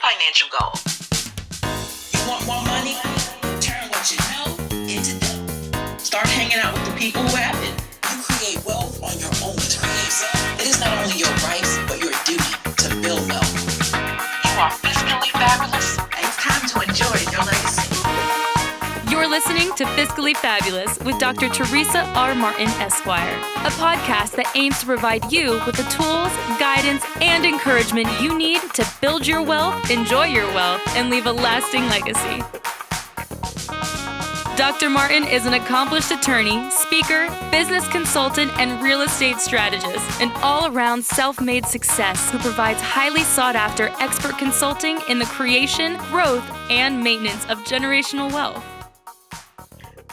financial goal. You want more money? Turn what you know into dough. Start hanging out with the people who have it. You create wealth on your own terms. It is not only your rights, but your duty to build wealth. You are fiscally fabulous. It's time to enjoy your legacy. You're listening to Fiscally Fabulous with Dr. Teresa R. Martin, Esquire, a podcast that aims to provide you with the tools, guidance, and encouragement you need to build your wealth, enjoy your wealth, and leave a lasting legacy. Dr. Martin is an accomplished attorney, speaker, business consultant, and real estate strategist, an all-around self-made success who provides highly sought-after expert consulting in the creation, growth, and maintenance of generational wealth.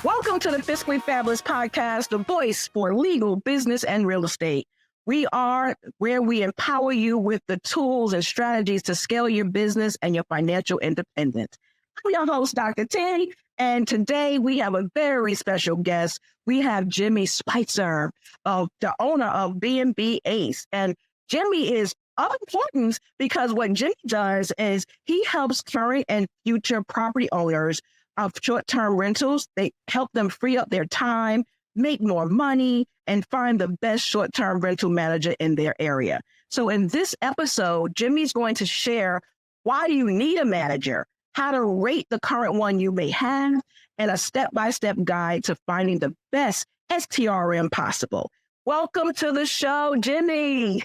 Welcome to the Fiscally Fabulous podcast, the voice for legal, business, and real estate. We are where we empower you with the tools and strategies to scale your business and your financial independence. I'm your host, Dr. T, and today we have a very special guest. We have Jimmy Sweitzer, the owner of BnB Ace. And Jimmy is of importance because what Jimmy does is he helps current and future property owners of short-term rentals. They help them free up their time, make more money, and find the best short-term rental manager in their area. So in this episode, Jimmy's going to share why you need a manager, how to rate the current one you may have, and a step-by-step guide to finding the best STRM possible. Welcome to the show, Jimmy.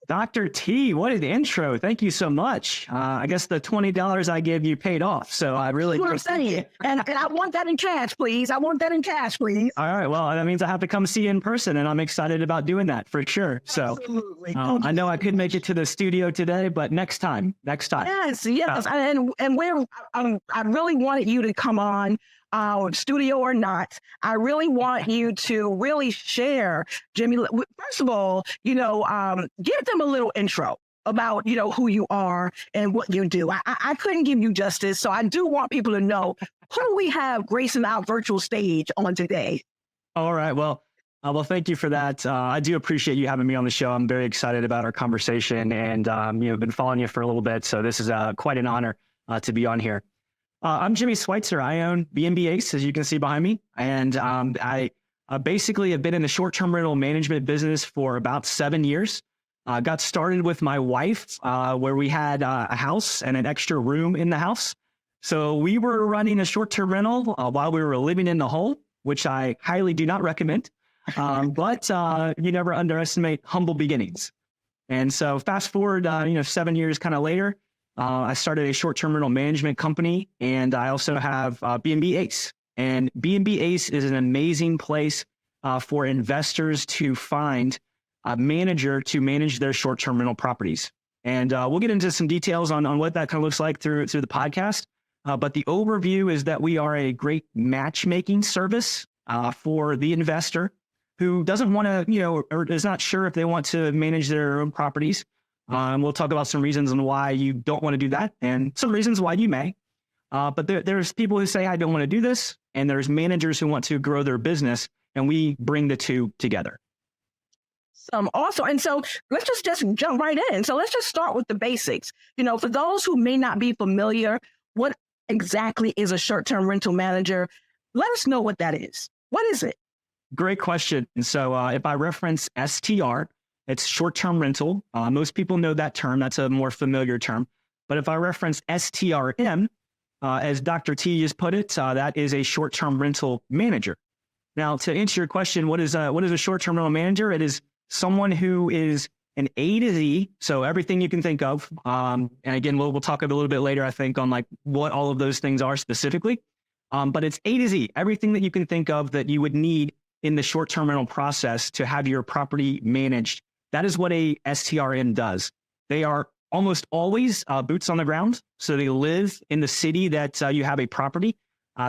Dr. T, what an intro. Thank you so much. I guess the $20 I gave you paid off. So I really appreciate it. And I want that in cash, please. I want that in cash, please. All right. Well, that means I have to come see you in person, and I'm excited about doing that for sure. So I know I couldn't make it to the studio today, but next time. Yes. And I really wanted you to come on. Studio or not, I really want you to really share, Jimmy. First of all, give them a little intro about, who you are and what you do. I couldn't give you justice, so I do want people to know who we have gracing our virtual stage on today. All right. Well, thank you for that. I do appreciate you having me on the show. I'm very excited about our conversation, and been following you for a little bit, so this is quite an honor to be on here. I'm Jimmy Sweitzer. I own BnB Ace, as you can see behind me. And I basically have been in the short-term rental management business for about 7 years. Got started with my wife, where we had a house and an extra room in the house. So we were running a short-term rental while we were living in the home, which I highly do not recommend. But you never underestimate humble beginnings. And so fast forward, 7 years kind of later, I started a short-term rental management company, and I also have BnB Ace. And BnB Ace is an amazing place for investors to find a manager to manage their short-term rental properties. And we'll get into some details on what that kind of looks like through the podcast. But the overview is that we are a great matchmaking service for the investor who doesn't want to, or is not sure if they want to manage their own properties. We'll talk about some reasons on why you don't want to do that and some reasons why you may. But there's people who say, I don't want to do this. And there's managers who want to grow their business, and we bring the two together. Also, and so let's just jump right in. So let's just start with the basics. For those who may not be familiar, what exactly is a short-term rental manager? Let us know what that is. What is it? Great question. And so if I reference STR, it's short-term rental. Most people know that term. That's a more familiar term. But if I reference STRM, as Dr. T just put it, that is a short-term rental manager. Now, to answer your question, what is a short-term rental manager? It is someone who is an A to Z, so everything you can think of. And again, we'll talk a little bit later, I think, on like what all of those things are specifically. But it's A to Z, everything that you can think of that you would need in the short-term rental process to have your property managed. That is what a STRM does. They are almost always boots on the ground. So they live in the city that you have a property.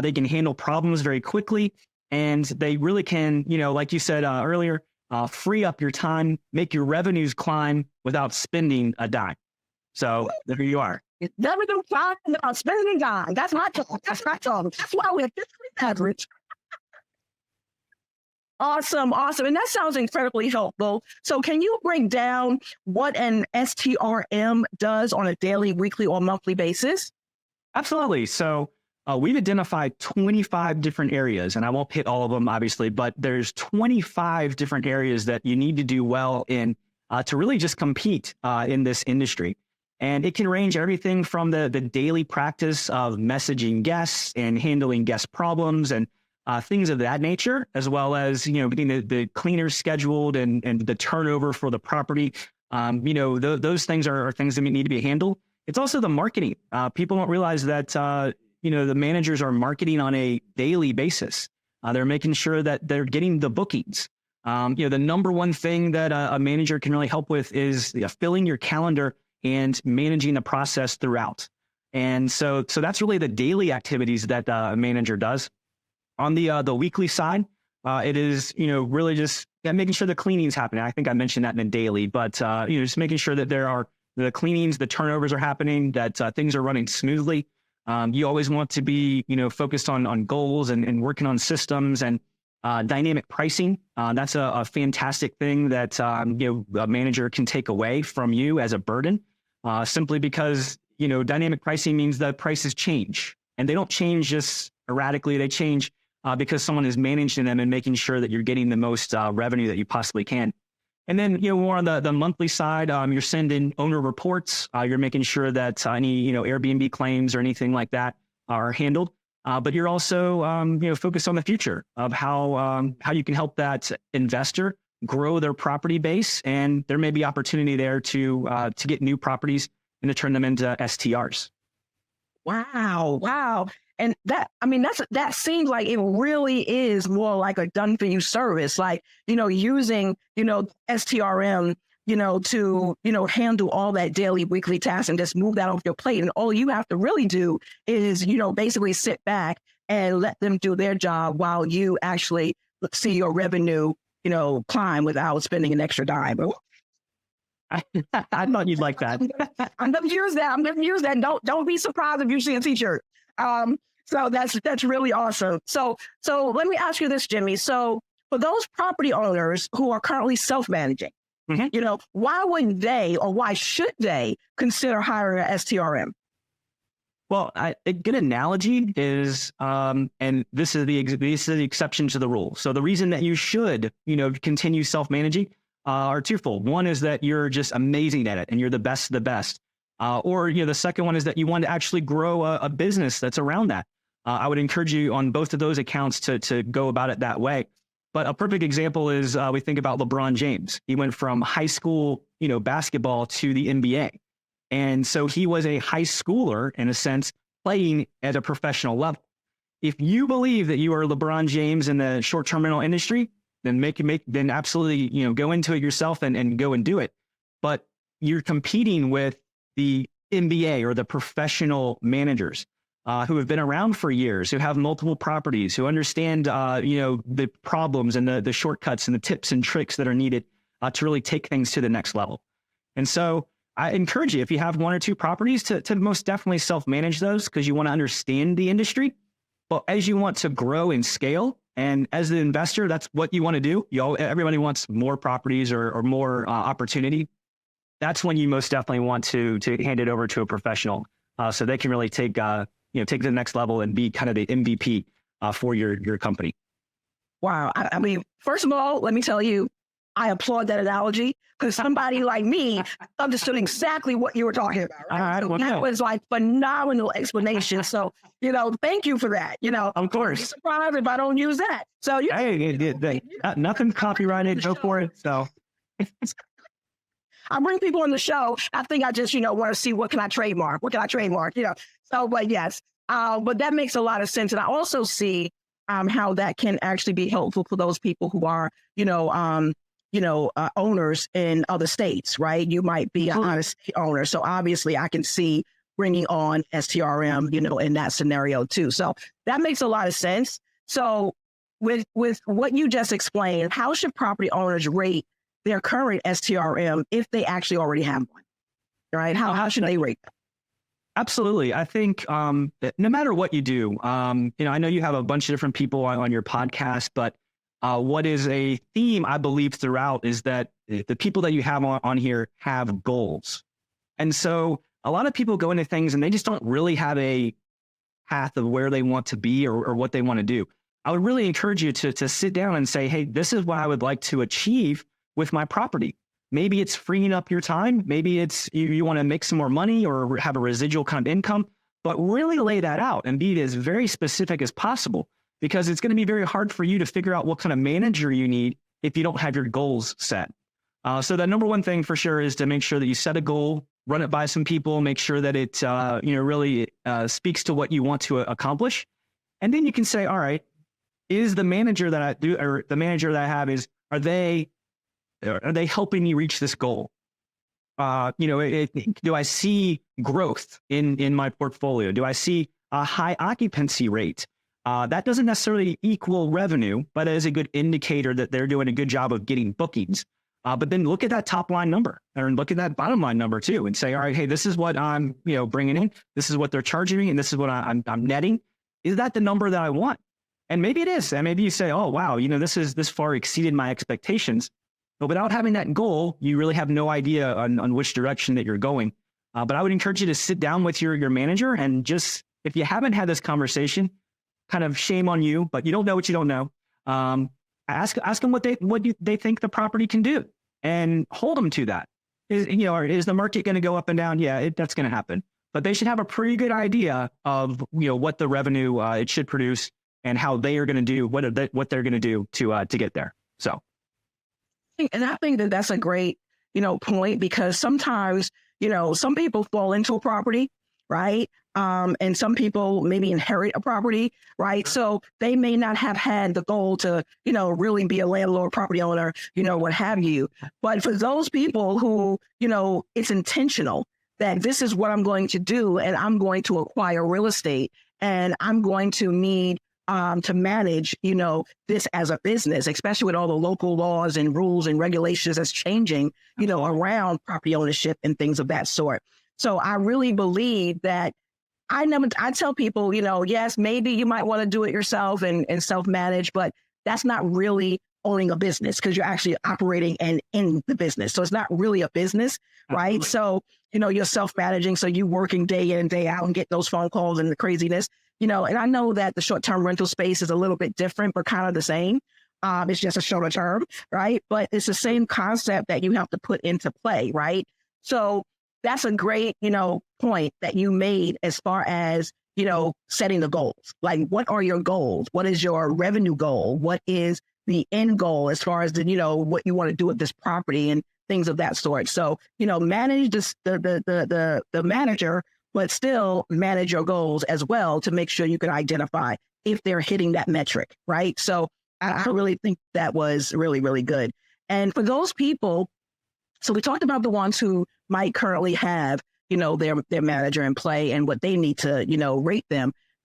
They can handle problems very quickly. And they really can, like you said earlier, free up your time, make your revenues climb without spending a dime. So there you are. It's never do time without spending a dime. That's my job. That's why we're fiscally average. Awesome. And that sounds incredibly helpful. So can you break down what an STRM does on a daily, weekly, or monthly basis? Absolutely. So we've identified 25 different areas, and I won't hit all of them, obviously, but there's 25 different areas that you need to do well in to really just compete in this industry. And it can range everything from the daily practice of messaging guests and handling guest problems and things of that nature, as well as, getting the cleaners scheduled and the turnover for the property. Those things are things that need to be handled. It's also the marketing. People don't realize that, the managers are marketing on a daily basis. They're making sure that they're getting the bookings. The number one thing that a manager can really help with is filling your calendar and managing the process throughout. And so that's really the daily activities that a manager does. On the weekly side, it is, really just making sure the cleaning's happening. I think I mentioned that in the daily, but, just making sure that there are the cleanings, the turnovers are happening, that things are running smoothly. You always want to be, focused on goals and working on systems and dynamic pricing. That's a fantastic thing that, a manager can take away from you as a burden, simply because, dynamic pricing means that prices change, and they don't change just erratically. They change because someone is managing them and making sure that you're getting the most revenue that you possibly can. And then, more on the monthly side, you're sending owner reports. You're making sure that any, Airbnb claims or anything like that are handled. But you're also, focused on the future of how you can help that investor grow their property base. And there may be opportunity there to get new properties and to turn them into STRs. Wow. And that seems like it really is more like a done for you service, like, using, STRM, to, handle all that daily, weekly tasks and just move that off your plate. And all you have to really do is, basically sit back and let them do their job while you actually see your revenue, climb without spending an extra dime. I thought you'd like that. I'm going to use that. Don't be surprised if you see a t-shirt. So that's really awesome. So let me ask you this, Jimmy. So for those property owners who are currently self-managing, why would they, or why should they consider hiring an STRM? Well, a good analogy is, and this is the exception to the rule. So the reason that you should, continue self-managing are twofold. One is that you're just amazing at it and you're the best of the best. Or the second one is that you want to actually grow a business that's around that. I would encourage you on both of those accounts to go about it that way. But a perfect example is we think about LeBron James. He went from high school, basketball to the NBA. And so he was a high schooler, in a sense, playing at a professional level. If you believe that you are LeBron James in the short-term rental industry, then then absolutely, go into it yourself and go and do it. But you're competing with the NBA or the professional managers who have been around for years, who have multiple properties, who understand, the problems and the shortcuts and the tips and tricks that are needed to really take things to the next level. And so I encourage you, if you have one or two properties, to most definitely self-manage those, because you want to understand the industry. But as you want to grow and scale, and as an investor, that's what you want to do. Everybody wants more properties or more opportunity. That's when you most definitely want to hand it over to a professional, so they can really take to the next level and be kind of the MVP for your company. Wow. I mean, first of all, let me tell you, I applaud that analogy, because somebody like me understood exactly what you were talking about. Right? So that was like phenomenal explanation. So, thank you for that. Of course. I'd be surprised if I don't use that. So nothing's copyrighted. Go for it. So I bring people on the show. I think I just, want to see what can I trademark? So, but yes, but that makes a lot of sense. And I also see how that can actually be helpful for those people who are, owners in other states, right? You might be an out-of-state owner. So obviously I can see bringing on STRM, in that scenario too. So that makes a lot of sense. So with what you just explained, how should property owners rate their current STRM if they actually already have one, right? How should they rate them? Absolutely. I think that no matter what you do, I know you have a bunch of different people on your podcast, but what is a theme I believe throughout is that the people that you have on here have goals. And so a lot of people go into things and they just don't really have a path of where they want to be or what they want to do. I would really encourage you to sit down and say, hey, this is what I would like to achieve with my property. Maybe it's freeing up your time. Maybe it's you want to make some more money or have a residual kind of income, but really lay that out and be as very specific as possible, because it's going to be very hard for you to figure out what kind of manager you need if you don't have your goals set. So the number one thing for sure is to make sure that you set a goal, run it by some people, make sure that it really speaks to what you want to accomplish. And then you can say, all right, is the manager that I do, or the manager that I have, are they helping me reach this goal? Do I see growth in my portfolio? Do I see a high occupancy rate? That doesn't necessarily equal revenue, but it is a good indicator that they're doing a good job of getting bookings. But then look at that top line number and look at that bottom line number too, and say, all right, hey, this is what I'm bringing in. This is what they're charging me, and this is what I'm netting. Is that the number that I want? And maybe it is. And maybe you say, oh, wow, this far exceeded my expectations. But without having that goal, you really have no idea on which direction that you're going. But I would encourage you to sit down with your manager and just, if you haven't had this conversation, kind of shame on you, but you don't know what you don't know. Ask them what they think the property can do, and hold them to that. Is the market going to go up and down? Yeah, that's going to happen. But they should have a pretty good idea of what the revenue it should produce and how they are going to do what they're going to do to get there. So. And I think that that's a great, point, because sometimes, some people fall into a property, right? And some people maybe inherit a property, right? So they may not have had the goal to, really be a landlord, property owner, what have you. But for those people who, it's intentional that this is what I'm going to do, and I'm going to acquire real estate, and I'm going to need to manage, this as a business, especially with all the local laws and rules and regulations that's changing, around property ownership and things of that sort. So I really believe that I tell people, yes, maybe you might want to do it yourself and self-manage, but that's not really owning a business, because you're actually operating and in the business. So it's not really a business, right? So, you're self-managing. So you working day in and day out and get those phone calls and the craziness. And I know that the short-term rental space is a little bit different, but kind of the same. It's just a shorter term, right? But it's the same concept that you have to put into play, right? So that's a great, point that you made as far as, setting the goals. Like, what are your goals? What is your revenue goal? What is the end goal as far as what you want to do with this property and things of that sort? So, manage the manager, but still manage your goals as well to make sure you can identify if they're hitting that metric, right? So I really think that was really, really good. And for those people, so we talked about the ones who might currently have, their manager in play and what they need to,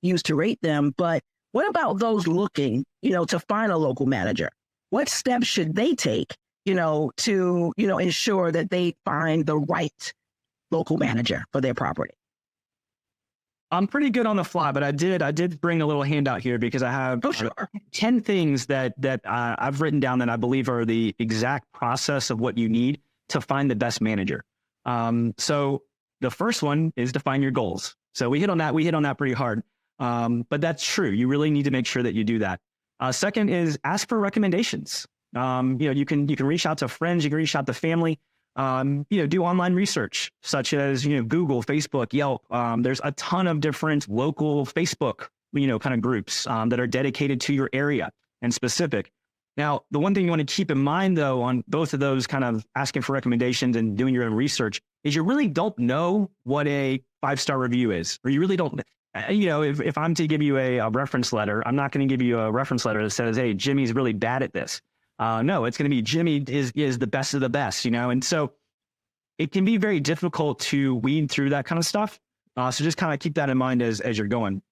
use to rate them. But what about those looking, to find a local manager? What steps should they take, to, ensure that they find the right local manager for their property? I'm pretty good on the fly, but I did bring a little handout here because I have 10 things that I've written down that I believe are the exact process of what you need to find the best manager. So the first one is define your goals. So we hit on that pretty hard. But that's true. You really need to make sure that you do that. Second is ask for recommendations. You can reach out to friends, you can reach out to family. Do online research such as, Google, Facebook, Yelp. There's a ton of different local Facebook, kind of groups that are dedicated to your area and specific. Now, the one thing you want to keep in mind, though, on both of those kind of asking for recommendations and doing your own research is you really don't know what a 5-star review is, or you really don't. If I'm to give you a reference letter, I'm not going to give you a reference letter that says, hey, Jimmy's really bad at this. No, it's going to be Jimmy is the best of the best, and so it can be very difficult to weed through that kind of stuff. So just kind of keep that in mind as you're going.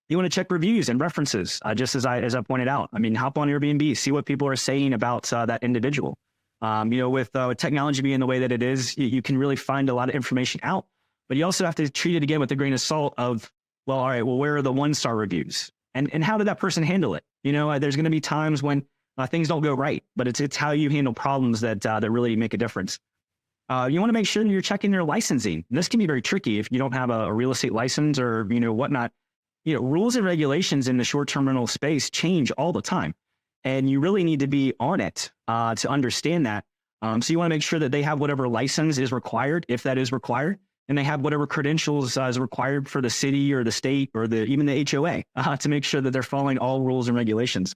You want to check reviews and references, just as I pointed out. I mean, hop on Airbnb, see what people are saying about that individual. With technology being the way that it is, you can really find a lot of information out. But you also have to treat it again with a grain of salt of, where are the 1-star reviews? And how did that person handle it? There's going to be times when things don't go right, but it's how you handle problems that really make a difference. You want to make sure you're checking your licensing. And this can be very tricky if you don't have a real estate license or, whatnot. Rules and regulations in the short-term rental space change all the time. And you really need to be on it to understand that. So you want to make sure that they have whatever license is required, if that is required, and they have whatever credentials is required for the city or the state or even the HOA to make sure that they're following all rules and regulations.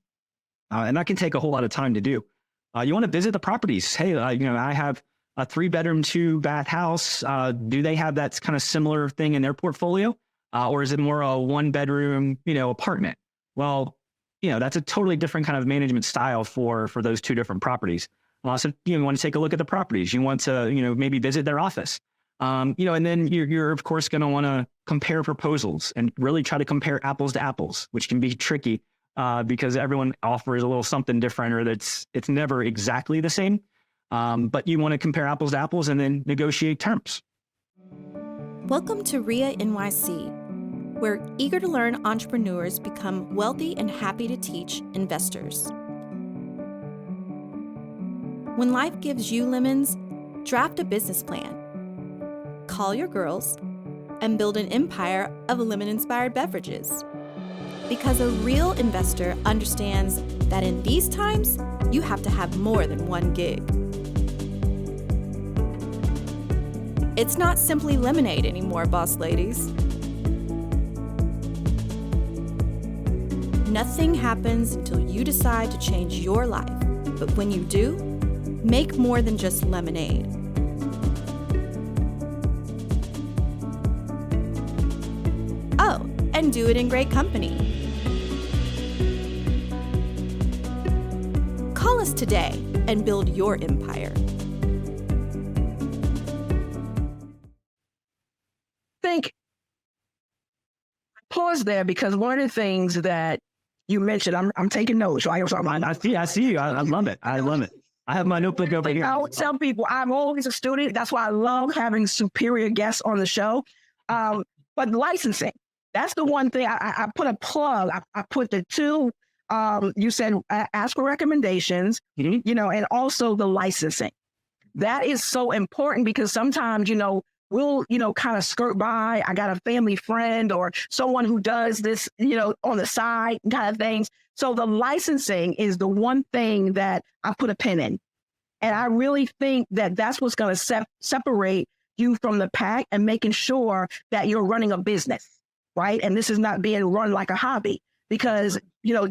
And that can take a whole lot of time to do. You want to visit the properties. Hey, I have a 3-bedroom, 2-bath house. Do they have that kind of similar thing in their portfolio? Or is it more a 1-bedroom, apartment? Well, that's a totally different kind of management style for those 2 different properties. So you want to take a look at the properties. You want to, maybe visit their office. And then you're of course going to want to compare proposals and really try to compare apples to apples, which can be tricky because everyone offers a little something different, or it's never exactly the same. But you want to compare apples to apples and then negotiate terms. Welcome to RIA NYC, where eager to learn entrepreneurs become wealthy and happy to teach investors. When life gives you lemons, draft a business plan. Call your girls and build an empire of lemon-inspired beverages. Because a real investor understands that in these times, you have to have more than one gig. It's not simply lemonade anymore, boss ladies. Nothing happens until you decide to change your life. But when you do, make more than just lemonade. Oh, and do it in great company. Call us today and build your empire. Pause there, because one of the things that you mentioned, I'm taking notes, right? I see you. I love it. I love it. I have my notebook over here. I always tell people I'm always a student. That's why I love having superior guests on the show. But licensing, that's the one thing I put a plug. I put the 2, you said ask for recommendations, and also the licensing. That is so important because sometimes, we'll, kind of skirt by. I got a family friend or someone who does this, on the side kind of things. So the licensing is the one thing that I put a pin in. And I really think that that's what's going to separate you from the pack and making sure that you're running a business, right? And this is not being run like a hobby. Because,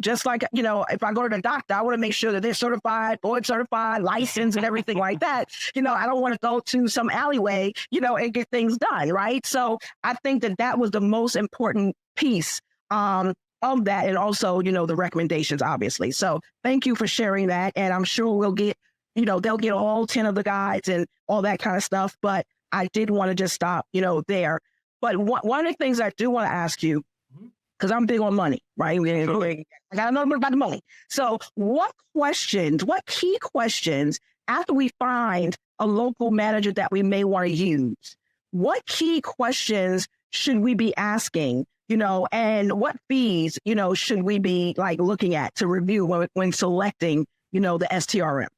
just like, if I go to the doctor, I want to make sure that they're certified, board certified, licensed and everything like that. I don't want to go to some alleyway, and get things done, right? So I think that was the most important piece of that. And also, the recommendations, obviously. So thank you for sharing that. And I'm sure we'll get, they'll get all 10 of the guides and all that kind of stuff. But I did want to just stop, there. But one of the things I do want to ask you, because I'm big on money, right? I got to know about the money. So what key questions, after we find a local manager that we may want to use, what key questions should we be asking, and what fees, should we be looking at to review when selecting, the STRM?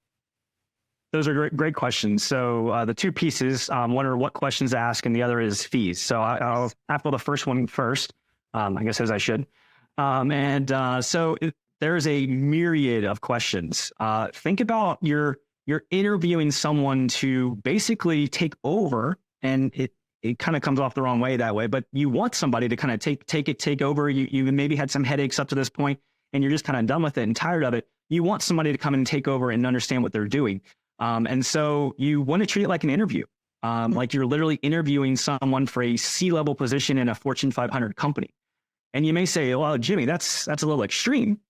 Those are great questions. So the 2 pieces, one are what questions to ask, and the other is fees. So I'll tackle the first one first. I guess as I should. So there's a myriad of questions. Think about you're interviewing someone to basically take over, and it kind of comes off the wrong way that way, but you want somebody to kind of take over. You maybe had some headaches up to this point and you're just kind of done with it and tired of it. You want somebody to come and take over and understand what they're doing. And so you want to treat it like an interview. Like you're literally interviewing someone for a C-level position in a Fortune 500 company. And you may say, well, Jimmy, that's a little extreme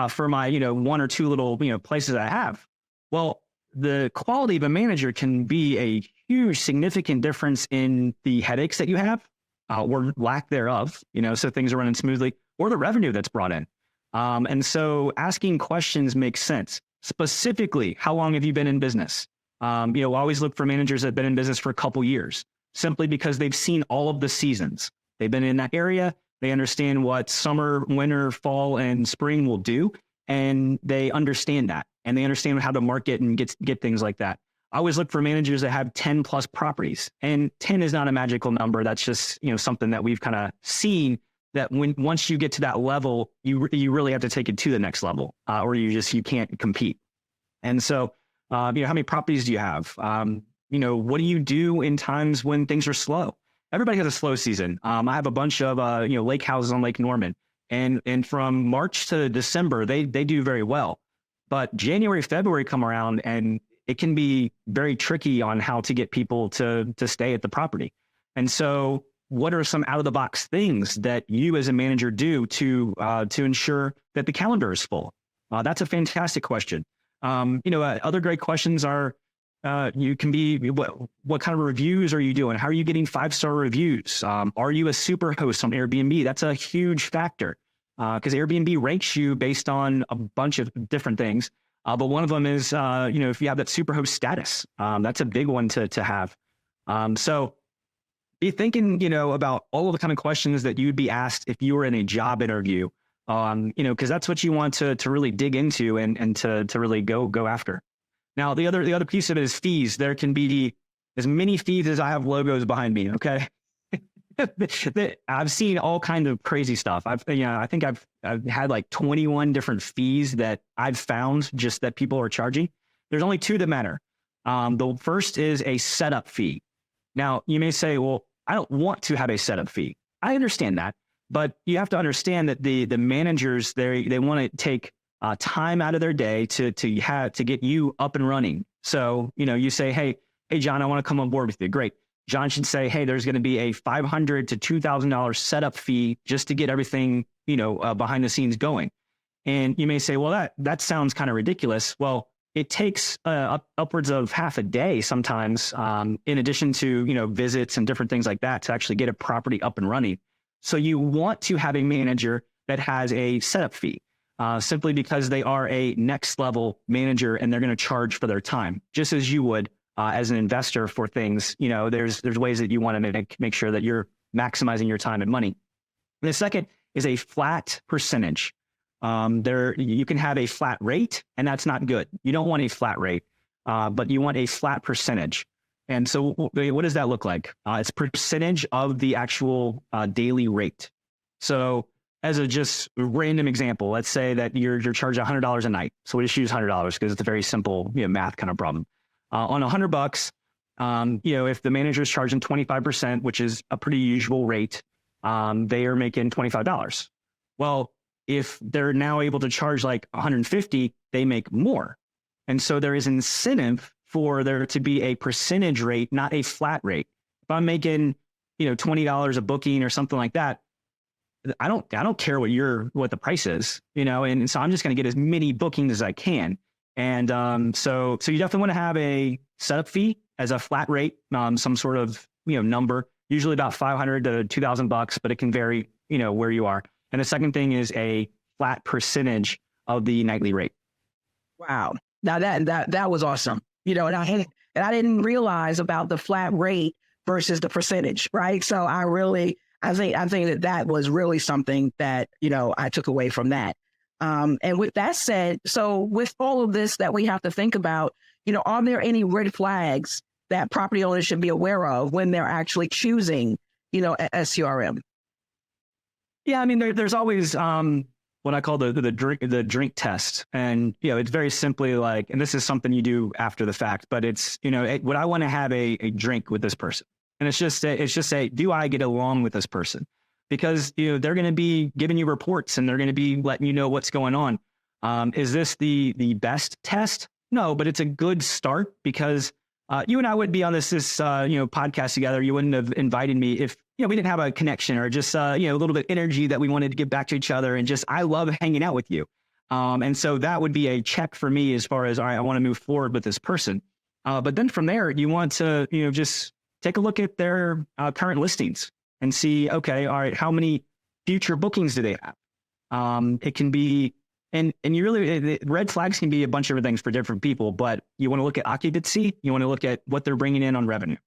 for my, 1 or 2 little, places I have. Well, the quality of a manager can be a huge, significant difference in the headaches that you have or lack thereof, so things are running smoothly, or the revenue that's brought in. And so asking questions makes sense. Specifically, how long have you been in business? Always look for managers that have been in business for a couple years, simply because they've seen all of the seasons. They've been in that area. They understand what summer, winter, fall, and spring will do. and they understand that, and they understand how to market and get things like that. I always look for managers that have 10 plus properties, and 10 is not a magical number. That's just, something that we've kind of seen, that once you get to that level, you really have to take it to the next level, or you can't compete. And so, how many properties do you have? What do you do in times when things are slow? Everybody has a slow season. I have a bunch of, lake houses on Lake Norman, and from March to December, they do very well. But January, February come around, and it can be very tricky on how to get people to stay at the property. And so what are some out of the box things that you as a manager do to ensure that the calendar is full? That's a fantastic question. Other great questions are, you can be, what kind of reviews are you doing? How are you getting 5-star reviews? Are you a super host on Airbnb? That's a huge factor, because Airbnb ranks you based on a bunch of different things. But one of them is, if you have that superhost status, that's a big one to have. So be thinking, about all of the kind of questions that you'd be asked if you were in a job interview, because that's what you want to really dig into and to really go after. Now, the other piece of it is fees. There can be as many fees as I have logos behind me. Okay. I've seen all kinds of crazy stuff. I think I've had like 21 different fees that I've found just that people are charging. There's only 2 that matter. The first is a setup fee. Now, you may say, well, I don't want to have a setup fee. I understand that, but you have to understand that the managers, they want to take time out of their day to get you up and running. So, you say, hey, John, I want to come on board with you. Great. John should say, hey, there's going to be a $500 to $2,000 setup fee just to get everything, behind the scenes going. And you may say, well, that sounds kind of ridiculous. Well, it takes upwards of half a day sometimes, in addition to, visits and different things like that, to actually get a property up and running. So you want to have a manager that has a setup fee, simply because they are a next level manager and they're going to charge for their time, just as you would as an investor for things. There's ways that you want to make sure that you're maximizing your time and money. And the second is a flat percentage. You can have a flat rate, and that's not good. You don't want a flat rate, but you want a flat percentage. And so what does that look like? It's percentage of the actual daily rate. So as a just random example, let's say that you're charged $100 a night. So we just use $100 because it's a very simple math kind of problem. On $100, if the manager is charging 25%, which is a pretty usual rate, they are making $25. Well, if they're now able to charge like 150, they make more. And so there is incentive for there to be a percentage rate, not a flat rate. If I'm making, $20 a booking or something like that, I don't care what the price is, and so I'm just going to get as many bookings as I can. And so you definitely want to have a setup fee as a flat rate, some sort of number, usually about $500 to $2,000, but it can vary where you are. And the second thing is a flat percentage of the nightly rate. Wow, now that was awesome. And I didn't realize about the flat rate versus the percentage, right? So I think that was really something that I took away from that. And with that said, so with all of this that we have to think about, are there any red flags that property owners should be aware of when they're actually choosing, a STRM? Yeah, I mean, there's always what I call the drink test, and it's very simply like, and this is something you do after the fact, but it's would I want to have a drink with this person? And it's just say, do I get along with this person? Because they're going to be giving you reports and they're going to be letting you know what's going on. Is this the best test? No, but it's a good start, because you and I would be on this podcast together. You wouldn't have invited me if we didn't have a connection or just a little bit of energy that we wanted to give back to each other, and just I love hanging out with you. And so that would be a check for me as far as, all right, I want to move forward with this person. But then from there, you want to just take a look at their current listings and see, okay, all right, how many future bookings do they have? It can be, and you really, red flags can be a bunch of things for different people, but you want to look at occupancy. You want to look at what they're bringing in on revenue,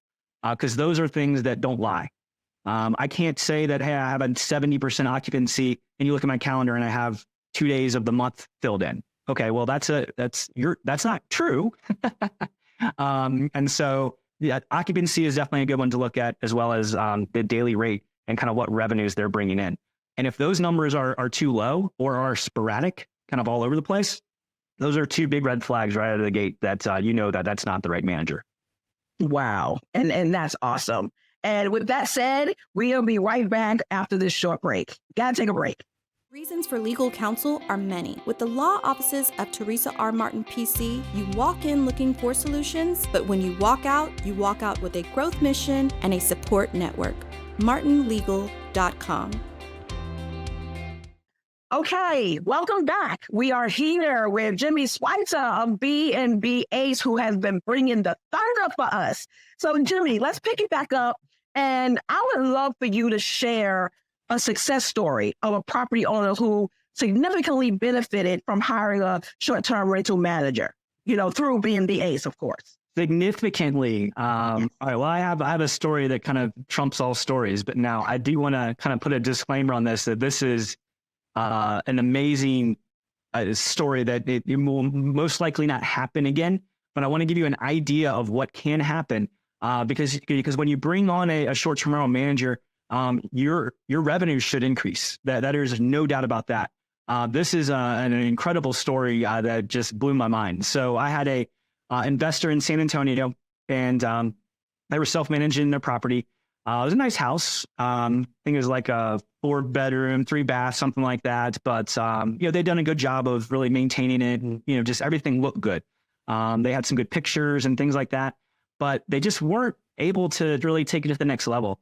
because those are things that don't lie. I can't say that, hey, I have a 70% occupancy, and you look at my calendar and I have 2 days of the month filled in. Okay, well, that's not true. And so yeah, occupancy is definitely a good one to look at, as well as the daily rate and kind of what revenues they're bringing in. And if those numbers are too low or are sporadic, kind of all over the place, those are two big red flags right out of the gate that that's not the right manager. Wow. And that's awesome. And with that said, we'll be right back after this short break. Gotta take a break. Reasons for legal counsel are many. With the law offices of Teresa R. Martin, PC, you walk in looking for solutions, but when you walk out with a growth mission and a support network. martinlegal.com. Okay, welcome back. We are here with Jimmy Sweitzer of BnB Ace, who has been bringing the thunder for us. So, Jimmy, let's pick it back up. And I would love for you to share a success story of a property owner who significantly benefited from hiring a short-term rental manager, through BnB Ace, of course. Significantly. All right. Well, I have a story that kind of trumps all stories, but now I do want to kind of put a disclaimer on this, that this is an amazing story that it will most likely not happen again. But I want to give you an idea of what can happen because when you bring on a short-term rental manager, your revenue should increase. That is no doubt about that. This is an incredible story that just blew my mind. So I had a investor in San Antonio, and they were self-managing their property. It was a nice house. I think it was like a 4-bedroom, 3-bath, something like that. But they'd done a good job of really maintaining it, and just everything looked good. They had some good pictures and things like that, but they just weren't able to really take it to the next level.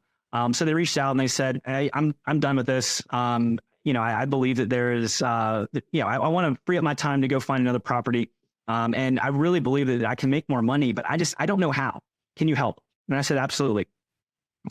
So they reached out and they said, "Hey, I'm done with this. I believe that there is, I want to free up my time to go find another property. And I really believe that I can make more money, but I don't know how. Can you help?" And I said, "Absolutely."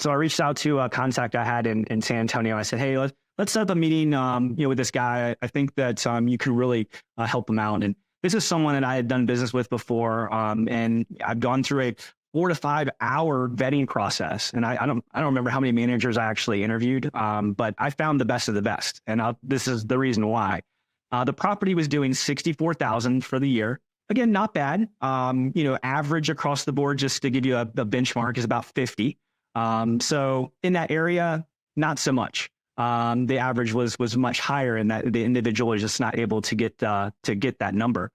So I reached out to a contact I had in San Antonio. I said, "Hey, let's set up a meeting, with this guy. I think that you can really help him out." And this is someone that I had done business with before, and I've gone through a 4 to 5 hour vetting process. And I don't remember how many managers I actually interviewed, but I found the best of the best. And this is the reason why. The property was doing $64,000 for the year. Again, not bad. Average across the board, just to give you a benchmark, is about 50. So in that area, not so much. The average was much higher, and that the individual was just not able to get that number.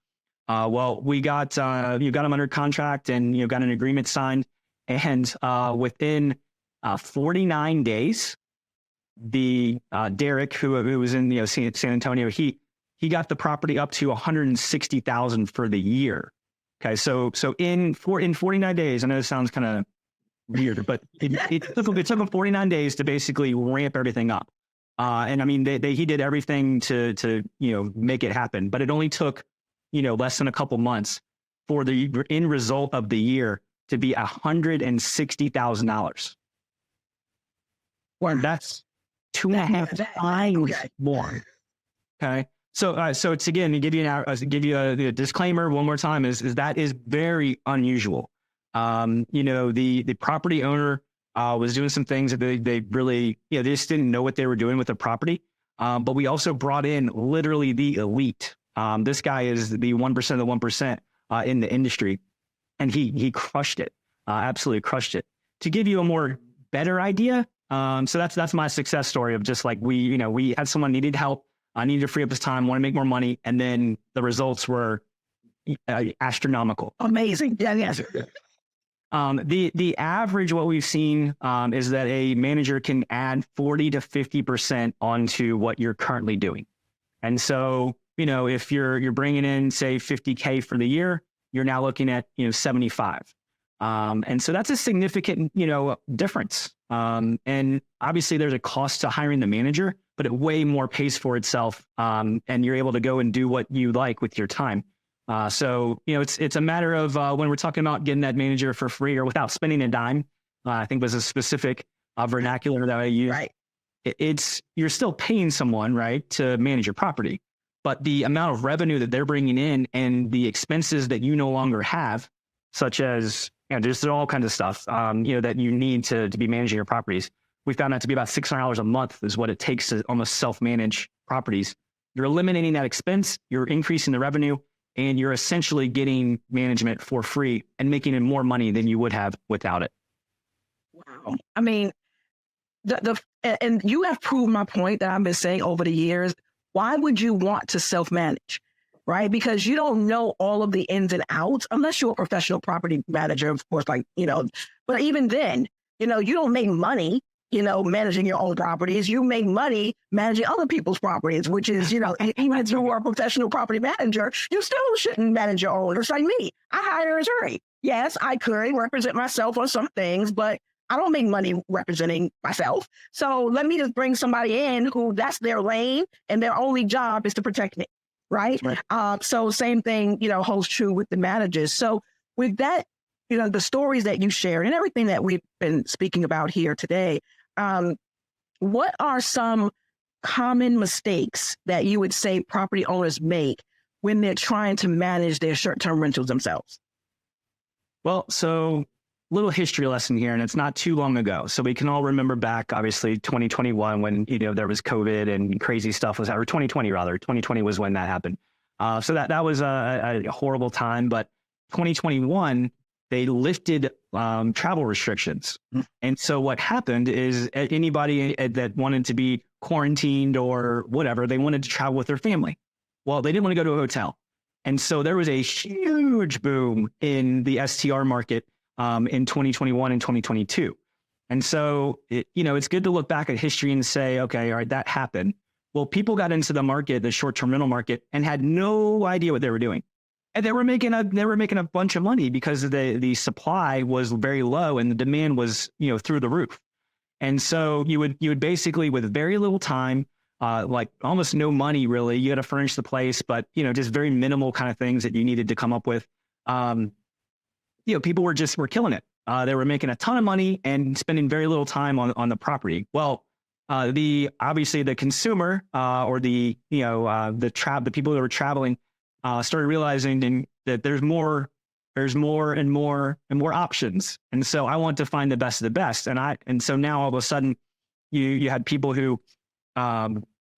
Well, we got him under contract and got an agreement signed, and within 49 days, the Derek, who was in San Antonio, he got the property up to $160,000 for the year. Okay, so in 49 days, I know this sounds kind of weird, but it took him 49 days to basically ramp everything up. And I mean, he did everything to make it happen, but it only took less than a couple months for the end result of the year to be $160,000. Well, that's 2.5 times more. Okay. So it's, again, to give you a disclaimer one more time, is that is very unusual. The property owner was doing some things that they really, they just didn't know what they were doing with the property. But we also brought in literally the elite. This guy is the 1% of the 1% in the industry, and he crushed it, absolutely crushed it. To give you a better idea, so that's my success story of just like we had someone needed help. I needed to free up his time, want to make more money, and then the results were astronomical. Amazing. Yeah, yes. The average, what we've seen is that a manager can add 40 to 50% onto what you're currently doing. And so, if you're bringing in, say, 50K for the year, you're now looking at, 75. And so that's a significant, difference. And obviously there's a cost to hiring the manager, but it way more pays for itself. And you're able to go and do what you like with your time. So, it's a matter of when we're talking about getting that manager for free or without spending a dime, I think was a specific vernacular that I use. Right. You're still paying someone, right, to manage your property, but the amount of revenue that they're bringing in and the expenses that you no longer have, such as, there's all kinds of stuff, that you need to be managing your properties. We found that to be about $600 a month is what it takes to almost self-manage properties. you're eliminating that expense, you're increasing the revenue, and you're essentially getting management for free and making it more money than you would have without it. Wow. I mean, and you have proved my point that I've been saying over the years. Why would you want to self-manage, right? Because you don't know all of the ins and outs unless you're a professional property manager, of course, like, but even then, you don't make money, managing your own properties. You make money managing other people's properties, which is, even if you are a professional property manager, you still shouldn't manage your own. It's like me. I hire an attorney. Yes, I could represent myself on some things, but I don't make money representing myself. So let me just bring somebody in who that's their lane and their only job is to protect me. Right. So same thing, holds true with the managers. So with that, the stories that you shared and everything that we've been speaking about here today, what are some common mistakes that you would say property owners make when they're trying to manage their short-term rentals themselves? Well, so little history lesson here, and it's not too long ago. So we can all remember back, obviously, 2021 when, there was COVID and crazy stuff was, or 2020 rather. 2020 was when that happened. So that was a horrible time. But 2021, they lifted travel restrictions. And so what happened is anybody that wanted to be quarantined or whatever, they wanted to travel with their family. Well, they didn't want to go to a hotel. And so there was a huge boom in the STR market in 2021 and 2022. And so, it's good to look back at history and say, okay, all right, that happened. Well, people got into the market, the short-term rental market, and had no idea what they were doing. And they were making a bunch of money because the supply was very low and the demand was, through the roof. And so you would basically, with very little time, like almost no money really, you got to furnish the place, but, just very minimal kind of things that you needed to come up with. People were killing it. They were making a ton of money and spending very little time on the property. Well, obviously the consumer or the people that were traveling started realizing that there's more and more options. And so I want to find the best of the best. And so now all of a sudden you had people who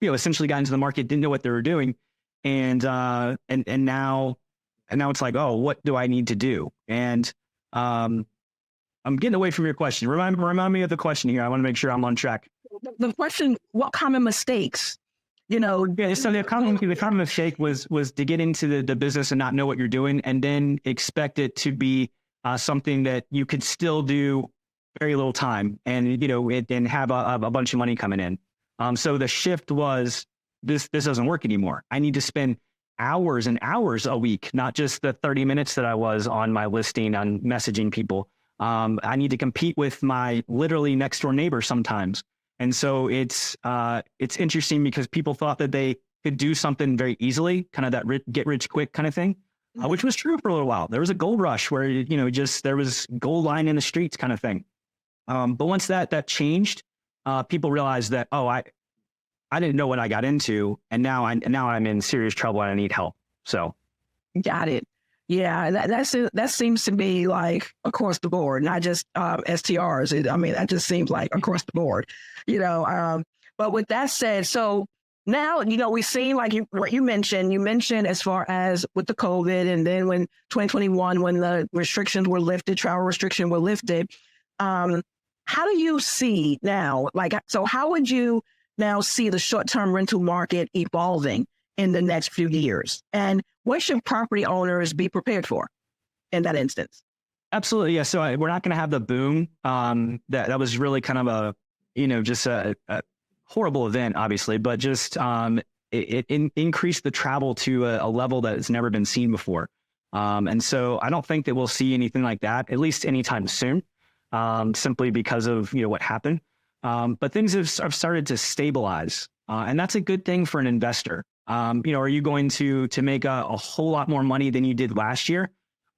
essentially got into the market, didn't know what they were doing, and now it's like, oh, what do I need to do? And I'm getting away from your question. Remind me of the question here. I want to make sure I'm on track. The question: what common mistakes? Yeah. So the common mistake was to get into the business and not know what you're doing, and then expect it to be something that you could still do very little time, and and have a bunch of money coming in. So the shift was this doesn't work anymore. I need to spend hours and hours a week, not just the 30 minutes that I was on my listing on messaging people. I need to compete with my literally next door neighbor sometimes. And so it's interesting because people thought that they could do something very easily, kind of that get rich quick kind of thing, which was true for a little while. There was a gold rush where, there was gold lying in the streets kind of thing. But once that changed, people realized that, oh, I didn't know what I got into, and now I'm in serious trouble and I need help. So, got it. Yeah, that seems to be like across the board, not just STRs. That just seems like across the board, But with that said, so now we've seen what you mentioned as far as with the COVID, and then when 2021, when the restrictions were lifted, travel restrictions were lifted. How do you see now? So how would you now see the short-term rental market evolving in the next few years? And what should property owners be prepared for in that instance? Absolutely. Yeah. So we're not going to have the boom. That was really kind of just a horrible event, obviously, but just it increased the travel to a level that has never been seen before. And so I don't think that we'll see anything like that, at least anytime soon, simply because of what happened. But things have started to stabilize, and that's a good thing for an investor. Are you going to make a whole lot more money than you did last year?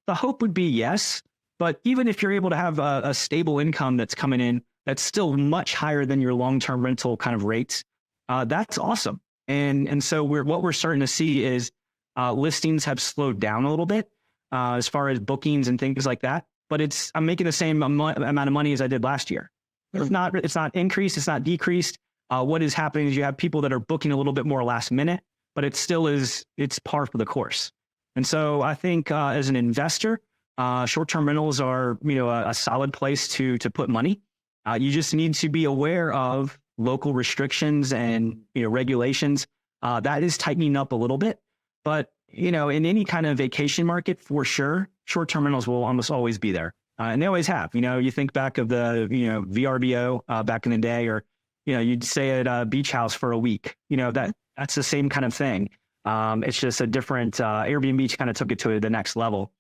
The hope would be yes, but even if you're able to have a stable income that's coming in, that's still much higher than your long-term rental kind of rates, that's awesome. And so what we're starting to see is listings have slowed down a little bit as far as bookings and things like that. But I'm making the same amount of money as I did last year. It's not increased. It's not decreased. What is happening is you have people that are booking a little bit more last minute. but it still is, it's par for the course. And so I think as an investor, short-term rentals are, a solid place to put money. You just need to be aware of local restrictions and, regulations. That is tightening up a little bit, but, in any kind of vacation market, for sure, short-term rentals will almost always be there. And they always have. You think back of the, VRBO back in the day, or, you'd stay at a beach house for a week. That's the same kind of thing. It's just a different, Airbnb kind of took it to the next level.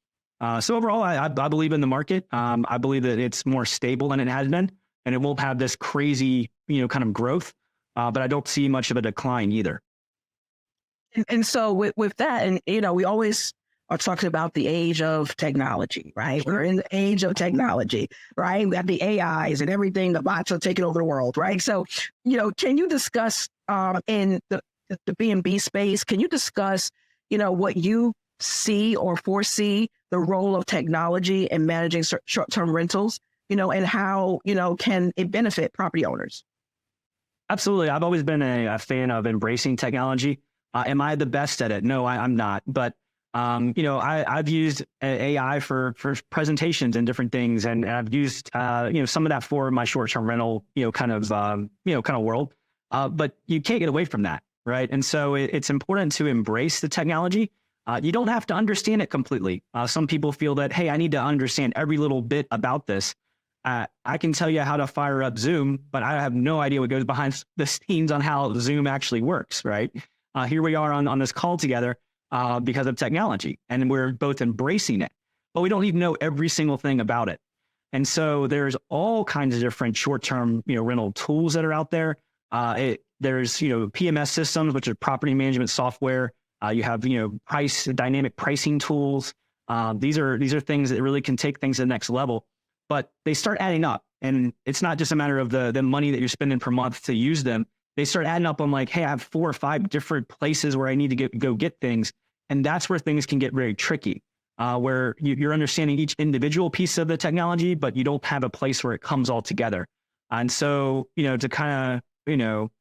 So overall, I believe in the market. I believe that it's more stable than it has been, and it won't have this crazy, kind of growth. But I don't see much of a decline either. And so with that, and, we always are talking about the age of technology, right? We're in the age of technology, right? We have the AIs and everything, the bots are taking over the world, right? So, can you discuss in the BnB space, can you discuss, what you see or foresee the role of technology in managing short-term rentals, and how, can it benefit property owners? Absolutely. I've always been a fan of embracing technology. Am I the best at it? No, I'm not. But, I've used AI for presentations and different things. And I've used, some of that for my short-term rental, kind of world. But you can't get away from that. Right. And so it's important to embrace the technology. You don't have to understand it completely. Some people feel that, hey, I need to understand every little bit about this. I can tell you how to fire up Zoom, but I have no idea what goes behind the scenes on how Zoom actually works. Right. Here we are on this call together because of technology, and we're both embracing it, but we don't even know every single thing about it. And so there's all kinds of different short-term, rental tools that are out there. There's, PMS systems, which are property management software. You have, dynamic pricing tools. These are things that really can take things to the next level, but they start adding up. And it's not just a matter of the money that you're spending per month to use them. They start adding up on like, hey, I have 4 or 5 different places where I need to go get things. And that's where things can get very tricky, where you're understanding each individual piece of the technology, but you don't have a place where it comes all together. And so, to kind of,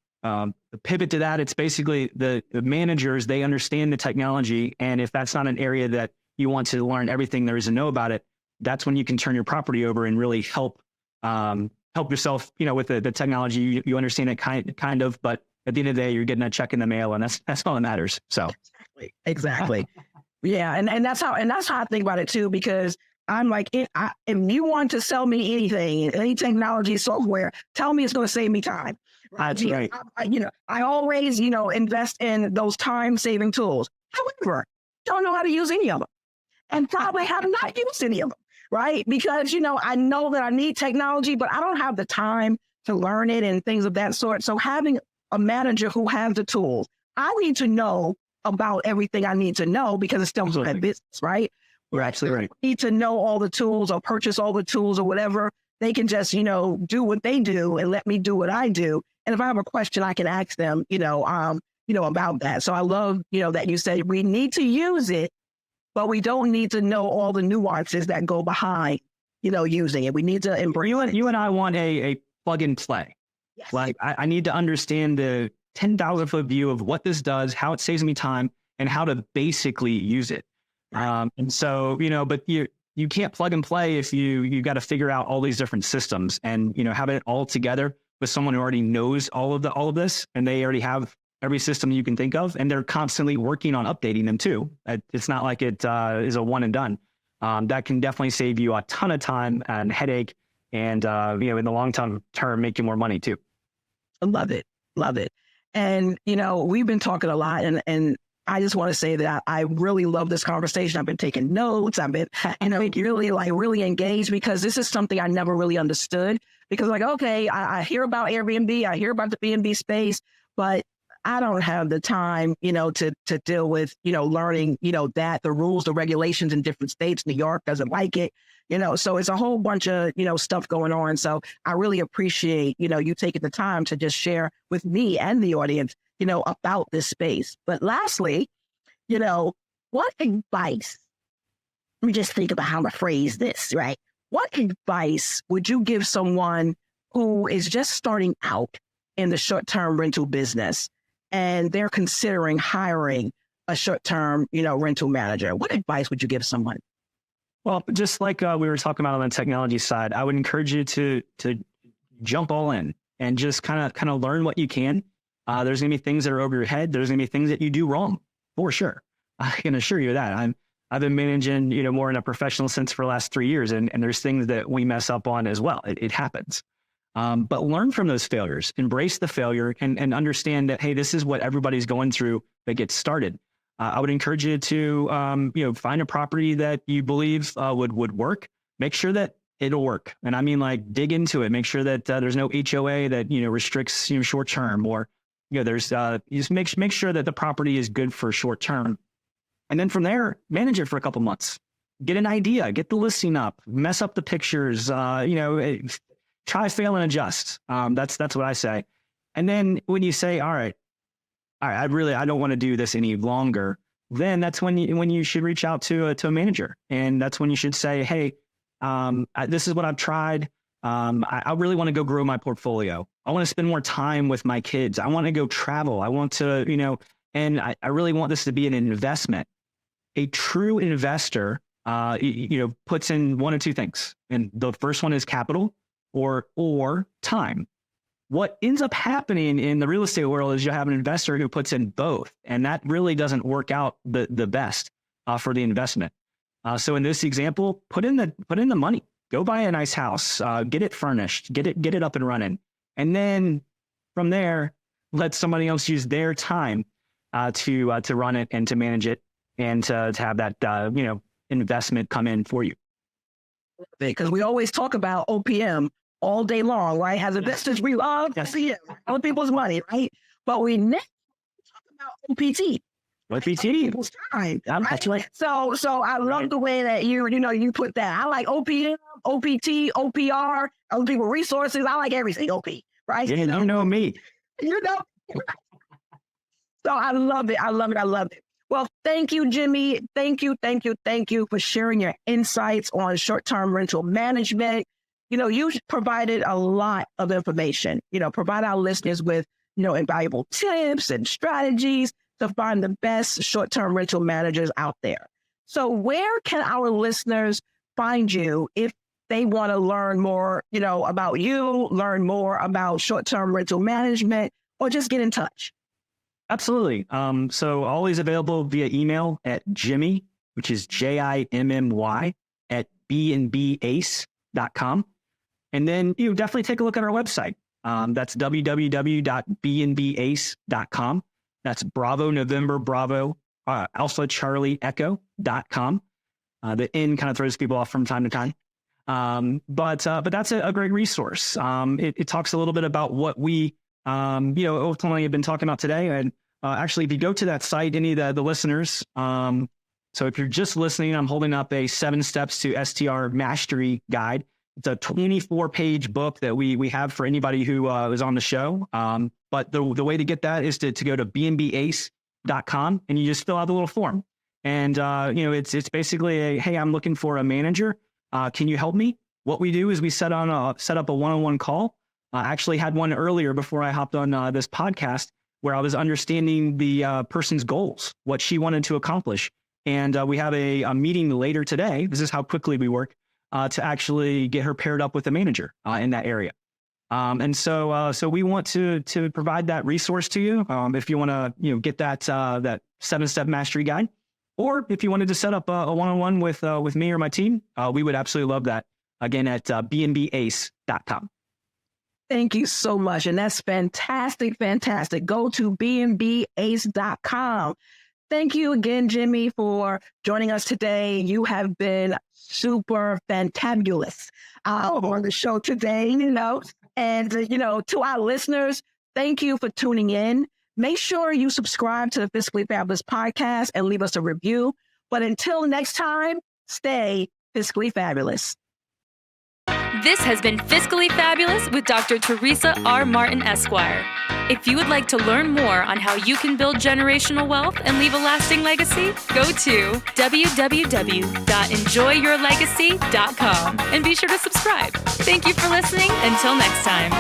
pivot to that, it's basically the managers, they understand the technology. And if that's not an area that you want to learn everything there is to know about it, that's when you can turn your property over and really help yourself, with the technology. You understand it kind of, but at the end of the day, you're getting a check in the mail, and that's all that matters. So exactly. Yeah. And that's how I think about it too, because I'm like, if you want to sell me anything, any technology software, tell me it's going to save me time. That's right. I always, invest in those time-saving tools. However, don't know how to use any of them, and probably have not used any of them, right? Because, I know that I need technology, but I don't have the time to learn it and things of that sort. So having a manager who has the tools, I need to know about everything I need to know because it's still my business, right? You're absolutely right. Need to know all the tools or purchase all the tools or whatever. They can just, do what they do and let me do what I do. And if I have a question, I can ask them, about that. So I love, that you said we need to use it, but we don't need to know all the nuances that go behind, using it. We need to embrace it. You and I want a plug and play. Yes. Like I need to understand the 10,000-foot view of what this does, how it saves me time, and how to basically use it. Right. And so, but you can't plug and play if you got to figure out all these different systems and, have it all together with someone who already knows all of this, and they already have every system you can think of, and they're constantly working on updating them too. It's not like it is a one and done. That can definitely save you a ton of time and headache, and in the long term, make you more money too. I love it. Love it. And, we've been talking a lot, and I just want to say that I really love this conversation. I've been taking notes. I've been, really engaged, because this is something I never really understood. Because okay, I hear about Airbnb, I hear about the BnB space, but I don't have the time, to deal with, learning, that the rules, the regulations in different states. New York doesn't like it, so it's a whole bunch of, stuff going on. So I really appreciate, you taking the time to just share with me and the audience, about this space. But lastly, what advice, let me just think about how to phrase this, right? What advice would you give someone who is just starting out in the short-term rental business and they're considering hiring a short-term, rental manager, what advice would you give someone? Well, just like we were talking about on the technology side, I would encourage you to jump all in and just kind of learn what you can. There's going to be things that are over your head. There's going to be things that you do wrong, for sure. I can assure you that. I've been managing, more in a professional sense for the last 3 years, and there's things that we mess up on as well. It happens. But learn from those failures, embrace the failure, and understand that, hey, this is what everybody's going through that gets started. I would encourage you to, find a property that you believe would work. Make sure that it'll work. And I mean, like, dig into it. Make sure that there's no HOA that, restricts, short term, or, there's just make sure that the property is good for short term. And then from there, manage it for a couple months. Get an idea, get the listing up, mess up the pictures, try, fail, and adjust. That's what I say. And then when you say, all right, I don't want to do this any longer, then that's when you should reach out to a manager. And that's when you should say, hey, this is what I've tried. I really want to go grow my portfolio. I want to spend more time with my kids. I want to go travel. I want to, and I really want this to be an investment. A true investor, puts in one of two things. And the first one is capital or time. What ends up happening in the real estate world is you have an investor who puts in both, and that really doesn't work out the best for the investment. So in this example, put in the money. Go buy a nice house, get it furnished, get it up and running, and then from there, let somebody else use their time to run it and to manage it and to have that investment come in for you. Because we always talk about OPM all day long, right? As investors, we love OPM, other people's money, right? But we never talk about OPT. OPT. People's time. Right? So I love the way that you put that. I like OPM, OPT, OPR, other people resources. I like everything OP, right? Yeah, you know me. So I love it. I love it. Well, thank you, Jimmy. Thank you for sharing your insights on short-term rental management. You provided a lot of information, provide our listeners with, invaluable tips and strategies to find the best short-term rental managers out there. So where can our listeners find you if they want to learn more, about you, learn more about short-term rental management, or just get in touch? Absolutely. So always available via email at Jimmy, which is JIMMY at BnBAce.com. And then definitely take a look at our website. That's www.bnbace.com. That's Bravo November Bravo Alpha Charlie Echo.com. The N kind of throws people off from time to time. But that's a great resource. It talks a little bit about what we ultimately have been talking about today. And actually, if you go to that site, any of the listeners, so if you're just listening, I'm holding up a 7 Steps to STR Mastery Guide. It's a 24-page book that we have for anybody who is on the show. But the way to get that is to go to BnBAce.com, and you just fill out the little form. And it's basically hey, I'm looking for a manager. Can you help me? What we do is we set up a one-on-one call. I actually had one earlier before I hopped on this podcast, where I was understanding the person's goals, what she wanted to accomplish. And we have a meeting later today. This is how quickly we work to actually get her paired up with a manager in that area. And so we want to provide that resource to you if you want to get that 7-step mastery guide, or if you wanted to set up a one-on-one with me or my team, we would absolutely love that. Again, at BnBAce.com. Thank you so much. And that's fantastic. Go to BnBAce.com. Thank you again, Jimmy, for joining us today. You have been super fantabulous on the show today, and, to our listeners, thank you for tuning in. Make sure you subscribe to the Fiscally Fabulous podcast and leave us a review. But until next time, stay fiscally fabulous. This has been Fiscally Fabulous with Dr. Teresa R. Martin, Esquire. If you would like to learn more on how you can build generational wealth and leave a lasting legacy, go to www.enjoyyourlegacy.com and be sure to subscribe. Thank you for listening. Until next time.